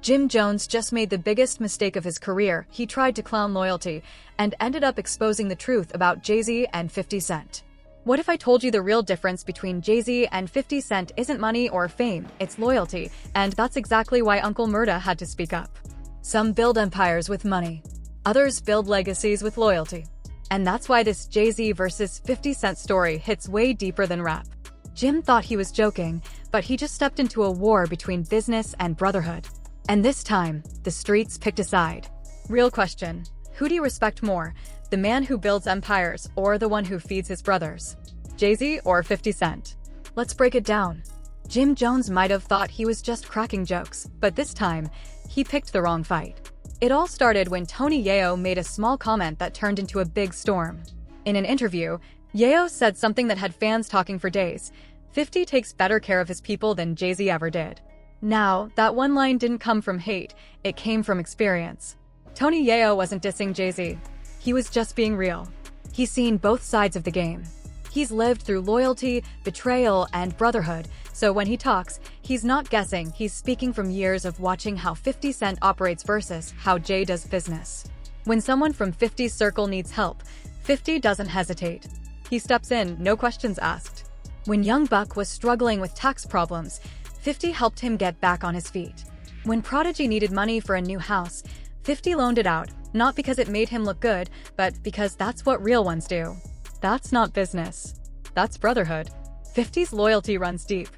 Jim Jones just made the biggest mistake of his career. He tried to clown loyalty and ended up exposing the truth about Jay-Z and 50 Cent. What if I told you the real difference between Jay-Z and 50 Cent isn't money or fame, it's loyalty, and that's exactly why Uncle Murda had to speak up. Some build empires with money. Others build legacies with loyalty. And that's why this Jay-Z versus 50 Cent story hits way deeper than rap. Jim thought he was joking, but he just stepped into a war between business and brotherhood. And this time, the streets picked a side. Real question, who do you respect more? The man who builds empires or the one who feeds his brothers? Jay-Z or 50 Cent? Let's break it down. Jim Jones might have thought he was just cracking jokes, but this time, he picked the wrong fight. It all started when Tony Yayo made a small comment that turned into a big storm. In an interview, Yayo said something that had fans talking for days. 50 takes better care of his people than Jay-Z ever did. Now, that one line didn't come from hate, it came from experience. Tony Yayo wasn't dissing Jay-Z. He was just being real. He's seen both sides of the game. He's lived through loyalty, betrayal, and brotherhood, so when he talks, he's not guessing, he's speaking from years of watching how 50 Cent operates versus how Jay does business. When someone from 50's circle needs help, 50 doesn't hesitate. He steps in, no questions asked. When young Buck was struggling with tax problems, 50 helped him get back on his feet. When Prodigy needed money for a new house, 50 loaned it out, not because it made him look good, but because that's what real ones do. That's not business. That's brotherhood. 50's loyalty runs deep.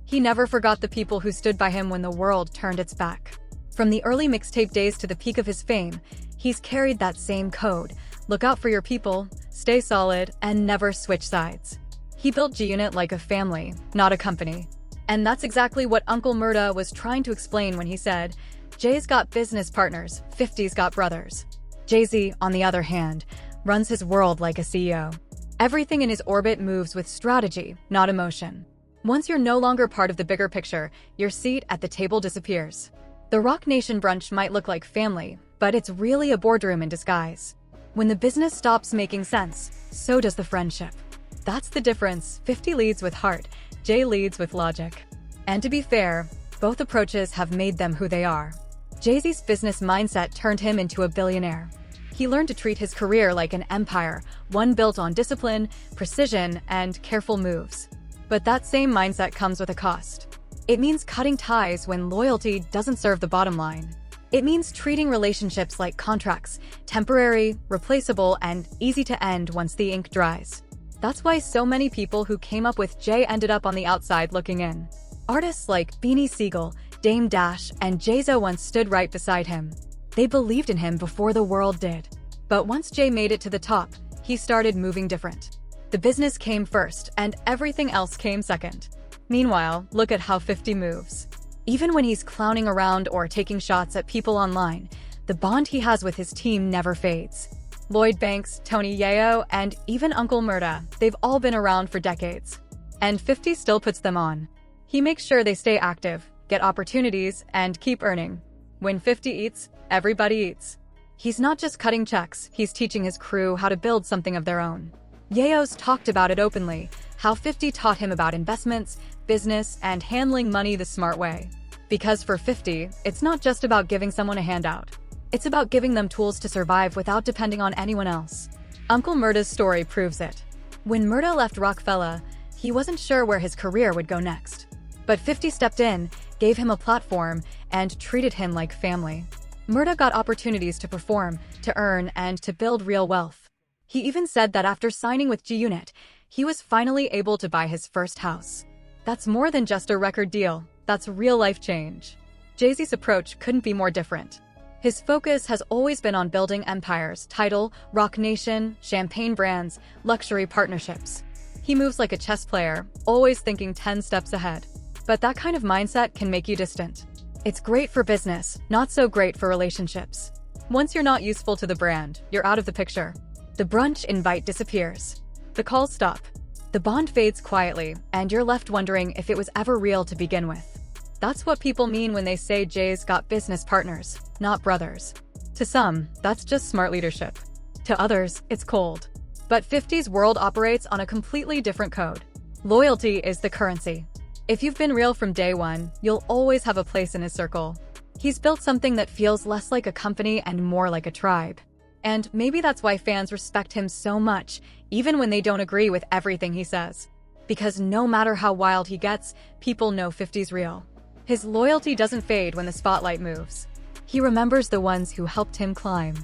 He never forgot the people who stood by him when the world turned its back. From the early mixtape days to the peak of his fame, he's carried that same code. Look out for your people, stay solid, and never switch sides. He built G-Unit like a family, not a company. And that's exactly what Uncle Murda was trying to explain when he said, Jay's got business partners, 50's got brothers. Jay-Z, on the other hand, runs his world like a CEO. Everything in his orbit moves with strategy, not emotion. Once you're no longer part of the bigger picture, your seat at the table disappears. The Rock Nation brunch might look like family, but it's really a boardroom in disguise. When the business stops making sense, so does the friendship. That's the difference. 50 leads with heart, Jay leads with logic. And to be fair, both approaches have made them who they are. Jay-Z's business mindset turned him into a billionaire. He learned to treat his career like an empire, one built on discipline, precision, and careful moves. But that same mindset comes with a cost. It means cutting ties when loyalty doesn't serve the bottom line. It means treating relationships like contracts, temporary, replaceable, and easy to end once the ink dries. That's why so many people who came up with Jay ended up on the outside looking in. Artists like Beanie Sigel, Dame Dash, and Jay-Z once stood right beside him. They believed in him before the world did. But once Jay made it to the top, he started moving different. The business came first, and everything else came second. Meanwhile, look at how 50 moves. Even when he's clowning around or taking shots at people online, the bond he has with his team never fades. Lloyd Banks, Tony Yayo, and even Uncle Murda, they've all been around for decades. And 50 still puts them on. He makes sure they stay active, get opportunities, and keep earning. When 50 eats, everybody eats. He's not just cutting checks, he's teaching his crew how to build something of their own. Yayo's talked about it openly, how 50 taught him about investments, business, and handling money the smart way. Because for 50, it's not just about giving someone a handout. It's about giving them tools to survive without depending on anyone else. Uncle Murda's story proves it. When Murda left Rockefeller, he wasn't sure where his career would go next. But 50 stepped in, gave him a platform, and treated him like family. Murda got opportunities to perform, to earn, and to build real wealth. He even said that after signing with G-Unit, he was finally able to buy his first house. That's more than just a record deal, that's real-life change. Jay-Z's approach couldn't be more different. His focus has always been on building empires, Tidal, Rock Nation, champagne brands, luxury partnerships. He moves like a chess player, always thinking 10 steps ahead. But that kind of mindset can make you distant. It's great for business, not so great for relationships. Once you're not useful to the brand, you're out of the picture. The brunch invite disappears. The calls stop. The bond fades quietly, and you're left wondering if it was ever real to begin with. That's what people mean when they say Jay's got business partners, not brothers. To some, that's just smart leadership. To others, it's cold. But 50's world operates on a completely different code. Loyalty is the currency. If you've been real from day one, you'll always have a place in his circle. He's built something that feels less like a company and more like a tribe. And maybe that's why fans respect him so much, even when they don't agree with everything he says. Because no matter how wild he gets, people know 50's real. His loyalty doesn't fade when the spotlight moves. He remembers the ones who helped him climb.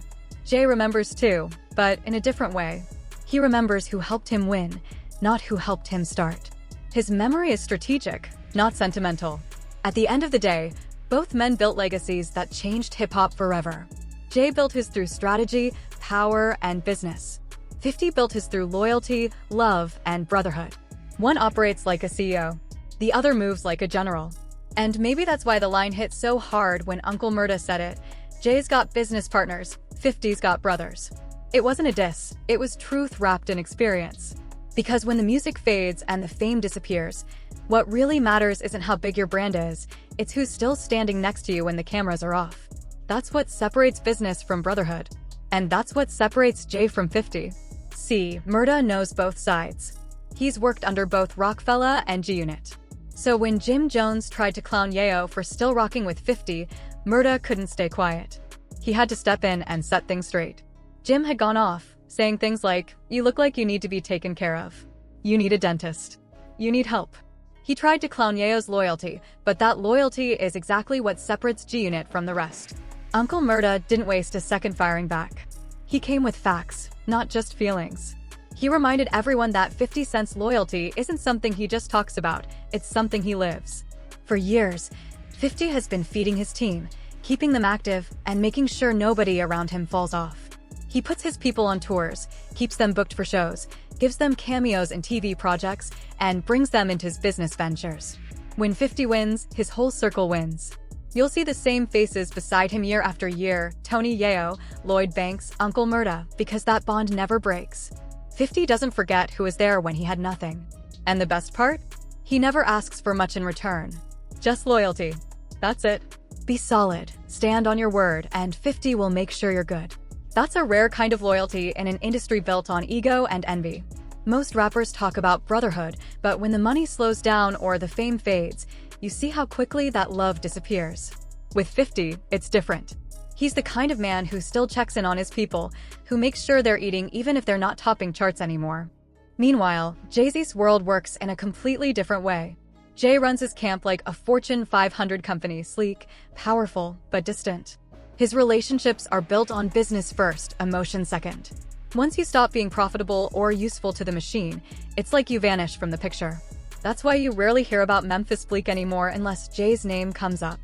Jay remembers too, but in a different way. He remembers who helped him win, not who helped him start. His memory is strategic, not sentimental. At the end of the day, both men built legacies that changed hip-hop forever. Jay built his through strategy, power, and business. 50 built his through loyalty, love, and brotherhood. One operates like a CEO. The other moves like a general. And maybe that's why the line hit so hard when Uncle Murda said it. Jay's got business partners, 50's got brothers. It wasn't a diss, it was truth wrapped in experience. Because when the music fades and the fame disappears, what really matters isn't how big your brand is, it's who's still standing next to you when the cameras are off. That's what separates business from brotherhood. And that's what separates Jay from 50. See, Murda knows both sides. He's worked under both Rockefeller and G-Unit. So when Jim Jones tried to clown Yayo for still rocking with 50, Murda couldn't stay quiet. He had to step in and set things straight. Jim had gone off, saying things like, "You look like you need to be taken care of. You need a dentist. You need help." He tried to clown Yayo's loyalty, but that loyalty is exactly what separates G-Unit from the rest. Uncle Murda didn't waste a second firing back. He came with facts, not just feelings. He reminded everyone that 50 Cent's loyalty isn't something he just talks about, it's something he lives. For years, 50 has been feeding his team, keeping them active, and making sure nobody around him falls off. He puts his people on tours, keeps them booked for shows, gives them cameos in TV projects, and brings them into his business ventures. When 50 wins, his whole circle wins. You'll see the same faces beside him year after year, Tony Yayo, Lloyd Banks, Uncle Murda, because that bond never breaks. 50 doesn't forget who was there when he had nothing. And the best part? He never asks for much in return. Just loyalty. That's it. Be solid, stand on your word, and 50 will make sure you're good. That's a rare kind of loyalty in an industry built on ego and envy. Most rappers talk about brotherhood, but when the money slows down or the fame fades, you see how quickly that love disappears. With 50, it's different. He's the kind of man who still checks in on his people, who makes sure they're eating even if they're not topping charts anymore. Meanwhile, Jay-Z's world works in a completely different way. Jay runs his camp like a Fortune 500 company, sleek, powerful, but distant. His relationships are built on business first, emotion second. Once you stop being profitable or useful to the machine, it's like you vanish from the picture. That's why you rarely hear about Memphis Bleek anymore unless Jay's name comes up.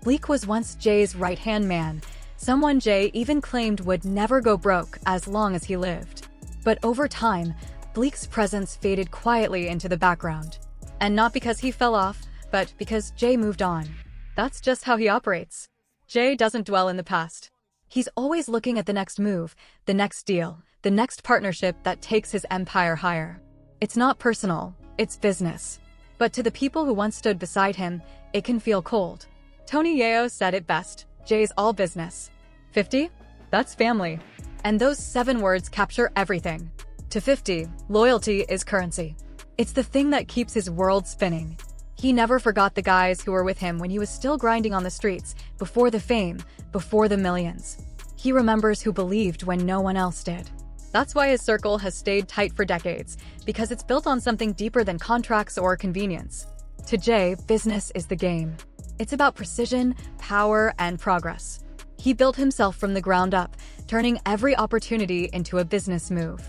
Bleek was once Jay's right-hand man, someone Jay even claimed would never go broke as long as he lived. But over time, Bleek's presence faded quietly into the background. And not because he fell off, but because Jay moved on. That's just how he operates. Jay doesn't dwell in the past. He's always looking at the next move, the next deal, the next partnership that takes his empire higher. It's not personal, it's business. But to the people who once stood beside him, it can feel cold. Tony Yayo said it best, Jay's all business. 50? That's family. And those 7 words capture everything. To 50, loyalty is currency. It's the thing that keeps his world spinning. He never forgot the guys who were with him when he was still grinding on the streets, before the fame, before the millions. He remembers who believed when no one else did. That's why his circle has stayed tight for decades, because it's built on something deeper than contracts or convenience. To Jay, business is the game. It's about precision, power, and progress. He built himself from the ground up, turning every opportunity into a business move.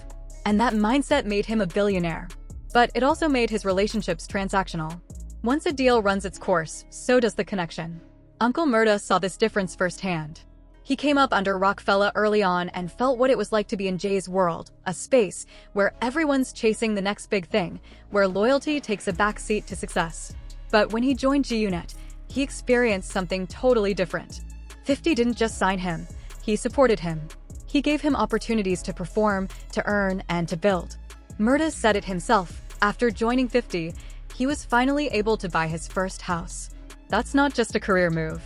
And that mindset made him a billionaire. But it also made his relationships transactional. Once a deal runs its course, so does the connection. Uncle Murda saw this difference firsthand. He came up under Rockefeller early on and felt what it was like to be in Jay's world, a space where everyone's chasing the next big thing, where loyalty takes a backseat to success. But when he joined G-Unit, he experienced something totally different. 50 didn't just sign him, he supported him. He gave him opportunities to perform, to earn, and to build. Murda said it himself, after joining 50, he was finally able to buy his first house. That's not just a career move.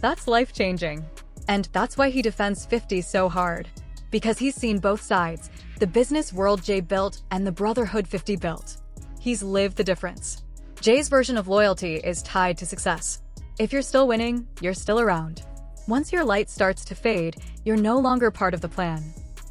That's life-changing. And that's why he defends 50 so hard. Because he's seen both sides, the business world Jay built and the brotherhood 50 built. He's lived the difference. Jay's version of loyalty is tied to success. If you're still winning, you're still around. Once your light starts to fade, you're no longer part of the plan.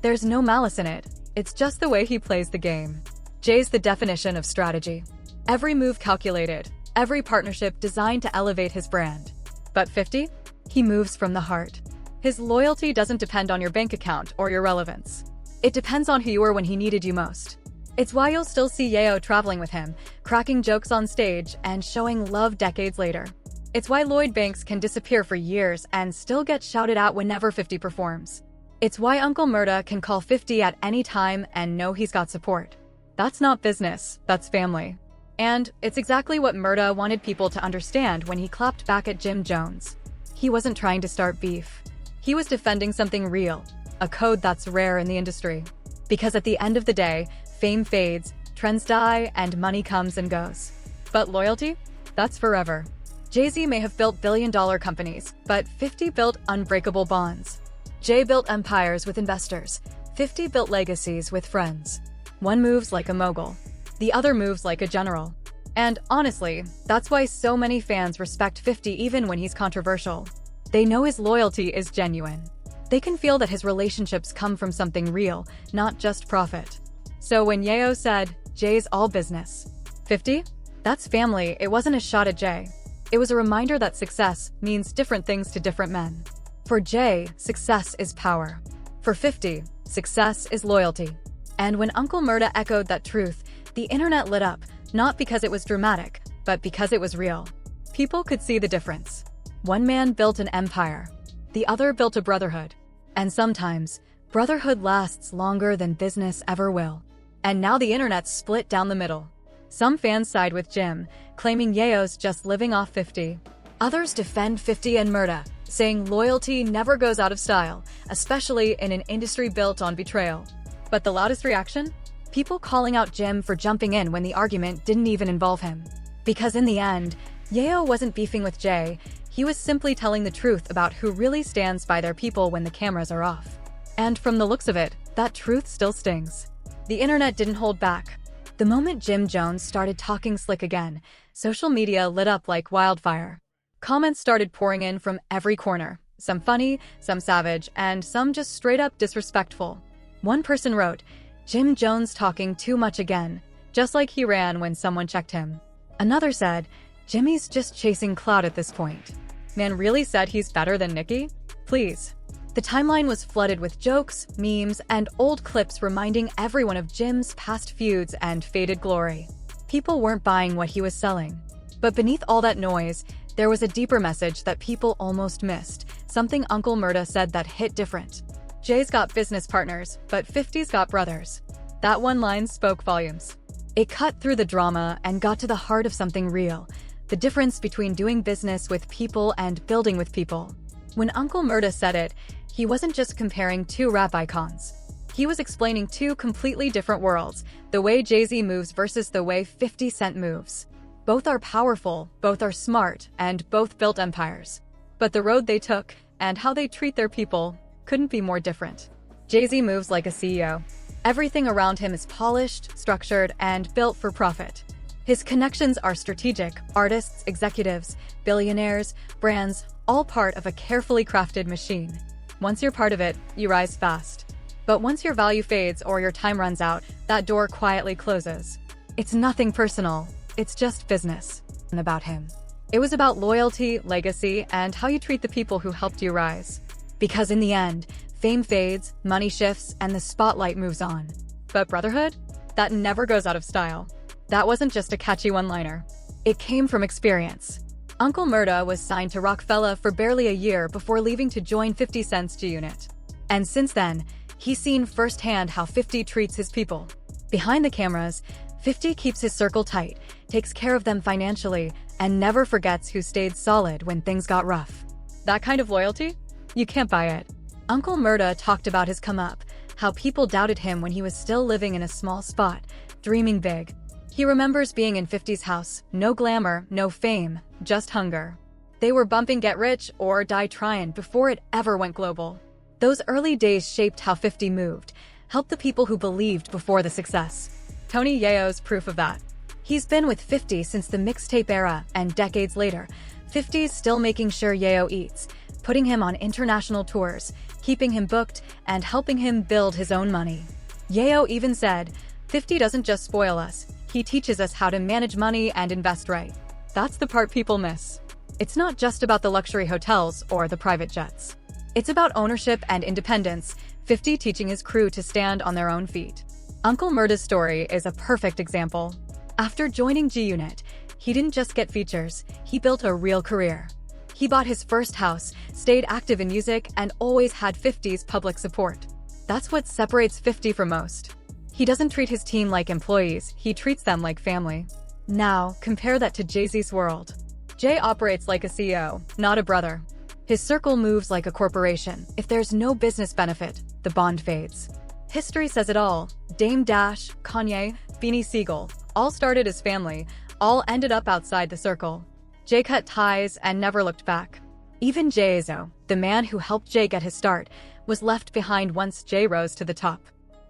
There's no malice in it. It's just the way he plays the game. Jay's the definition of strategy. Every move calculated, every partnership designed to elevate his brand. But 50? He moves from the heart. His loyalty doesn't depend on your bank account or your relevance. It depends on who you were when he needed you most. It's why you'll still see Yayo traveling with him, cracking jokes on stage, and showing love decades later. It's why Lloyd Banks can disappear for years and still get shouted at whenever 50 performs. It's why Uncle Murda can call 50 at any time and know he's got support. That's not business, that's family. And it's exactly what Murda wanted people to understand when he clapped back at Jim Jones. He wasn't trying to start beef. He was defending something real, a code that's rare in the industry. Because at the end of the day, fame fades, trends die, and money comes and goes. But loyalty? That's forever. Jay-Z may have built billion-dollar companies, but 50 built unbreakable bonds. Jay built empires with investors. 50 built legacies with friends. One moves like a mogul. The other moves like a general. And honestly, that's why so many fans respect 50 even when he's controversial. They know his loyalty is genuine. They can feel that his relationships come from something real, not just profit. So when Yayo said, Jay's all business. 50? That's family. It wasn't a shot at Jay. It was a reminder that success means different things to different men. For Jay, success is power. For 50, success is loyalty. And when Uncle Murda echoed that truth, the internet lit up, not because it was dramatic, but because it was real. People could see the difference. One man built an empire. The other built a brotherhood. And sometimes, brotherhood lasts longer than business ever will. And now the internet's split down the middle. Some fans side with Jim, claiming Yayo's just living off 50. Others defend 50 and Murda, saying loyalty never goes out of style, especially in an industry built on betrayal. But the loudest reaction? People calling out Jim for jumping in when the argument didn't even involve him. Because in the end, Yayo wasn't beefing with Jay, he was simply telling the truth about who really stands by their people when the cameras are off. And from the looks of it, that truth still stings. The internet didn't hold back. The moment Jim Jones started talking slick again, social media lit up like wildfire. Comments started pouring in from every corner, some funny, some savage, and some just straight up disrespectful. One person wrote, Jim Jones talking too much again, just like he ran when someone checked him. Another said, Jimmy's just chasing clout at this point. Man really said he's better than Nicki? Please. The timeline was flooded with jokes, memes, and old clips reminding everyone of Jim's past feuds and faded glory. People weren't buying what he was selling. But beneath all that noise, there was a deeper message that people almost missed, something Uncle Murda said that hit different. Jay's got business partners, but 50's got brothers. That one line spoke volumes. It cut through the drama and got to the heart of something real, the difference between doing business with people and building with people. When Uncle Murda said it, he wasn't just comparing two rap icons. He was explaining two completely different worlds, the way Jay-Z moves versus the way 50 Cent moves. Both are powerful, both are smart, and both built empires. But the road they took, and how they treat their people, couldn't be more different. Jay-Z moves like a CEO. Everything around him is polished, structured, and built for profit. His connections are strategic: artists, executives, billionaires, brands, all part of a carefully crafted machine. Once you're part of it, you rise fast. But once your value fades or your time runs out, that door quietly closes. It's nothing personal, it's just business. And about him. It was about loyalty, legacy, and how you treat the people who helped you rise. Because in the end, fame fades, money shifts, and the spotlight moves on. But brotherhood? That never goes out of style. That wasn't just a catchy one-liner. It came from experience. Uncle Murda was signed to Rockefeller for barely a year before leaving to join 50 Cent's G-Unit. And since then, he's seen firsthand how 50 treats his people. Behind the cameras, 50 keeps his circle tight, takes care of them financially, and never forgets who stayed solid when things got rough. That kind of loyalty? You can't buy it. Uncle Murda talked about his come-up, how people doubted him when he was still living in a small spot, dreaming big. He remembers being in 50's house, no glamour, no fame, just hunger. They were bumping Get Rich or Die Tryin' before it ever went global. Those early days shaped how 50 moved, helped the people who believed before the success. Tony Yayo's proof of that. He's been with 50 since the mixtape era, and decades later, 50's still making sure Yayo eats, putting him on international tours, keeping him booked, and helping him build his own money. Yayo even said, 50 doesn't just spoil us, he teaches us how to manage money and invest right. That's the part people miss. It's not just about the luxury hotels or the private jets. It's about ownership and independence, 50 teaching his crew to stand on their own feet. Uncle Murda's story is a perfect example. After joining G-Unit, he didn't just get features, he built a real career. He bought his first house, stayed active in music, and always had 50's public support. That's what separates 50 from most. He doesn't treat his team like employees, he treats them like family. Now, compare that to Jay-Z's world. Jay operates like a CEO, not a brother. His circle moves like a corporation. If there's no business benefit, the bond fades. History says it all. Dame Dash, Kanye, Beanie Siegel, all started as family, all ended up outside the circle. Jay cut ties and never looked back. Even Jay-Z, the man who helped Jay get his start, was left behind once Jay rose to the top.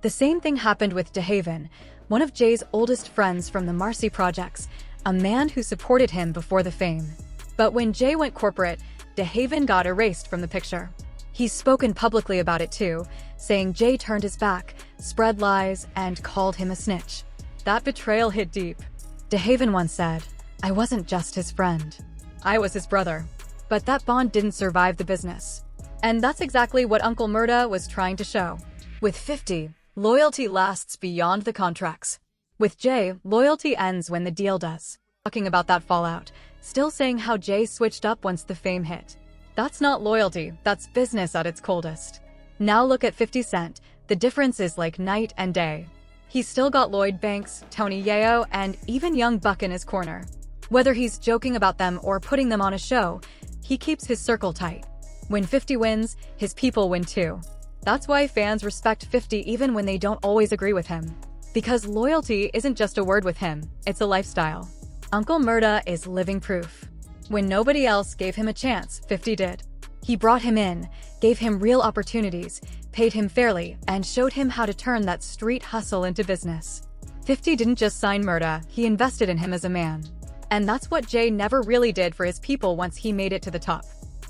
The same thing happened with DeHaven, one of Jay's oldest friends from the Marcy Projects, a man who supported him before the fame. But when Jay went corporate, DeHaven got erased from the picture. He's spoken publicly about it too, saying Jay turned his back, spread lies, and called him a snitch. That betrayal hit deep. DeHaven once said, "I wasn't just his friend. I was his brother." But that bond didn't survive the business. And that's exactly what Uncle Murda was trying to show. With 50, loyalty lasts beyond the contracts. With Jay, loyalty ends when the deal does. Talking about that fallout, still saying how Jay switched up once the fame hit. That's not loyalty, that's business at its coldest. Now look at 50 Cent, the difference is like night and day. He's still got Lloyd Banks, Tony Yayo, and even Young Buck in his corner. Whether he's joking about them or putting them on a show, he keeps his circle tight. When 50 wins, his people win too. That's why fans respect 50 even when they don't always agree with him. Because loyalty isn't just a word with him, it's a lifestyle. Uncle Murda is living proof. When nobody else gave him a chance, 50 did. He brought him in, gave him real opportunities, paid him fairly, and showed him how to turn that street hustle into business. 50 didn't just sign Murda, he invested in him as a man. And that's what Jay never really did for his people once he made it to the top.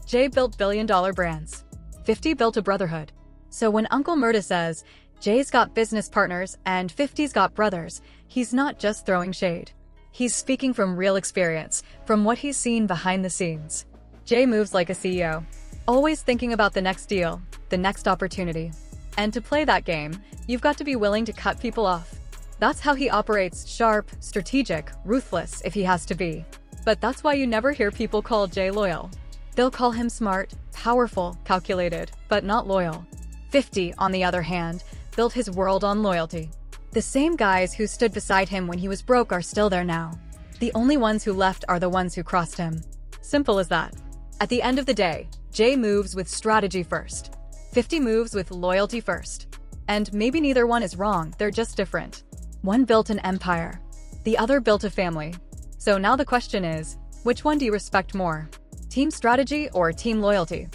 Jay built billion-dollar brands. 50 built a brotherhood. So when Uncle Murda says, Jay's got business partners and 50's got brothers, he's not just throwing shade. He's speaking from real experience, from what he's seen behind the scenes. Jay moves like a CEO, always thinking about the next deal, the next opportunity. And to play that game, you've got to be willing to cut people off. That's how he operates, sharp, strategic, ruthless if he has to be. But that's why you never hear people call Jay loyal. They'll call him smart, powerful, calculated, but not loyal. 50, on the other hand, built his world on loyalty. The same guys who stood beside him when he was broke are still there now. The only ones who left are the ones who crossed him. Simple as that. At the end of the day, Jay moves with strategy first. 50 moves with loyalty first. And maybe neither one is wrong, they're just different. One built an empire. The other built a family. So now the question is, which one do you respect more? Team strategy or team loyalty?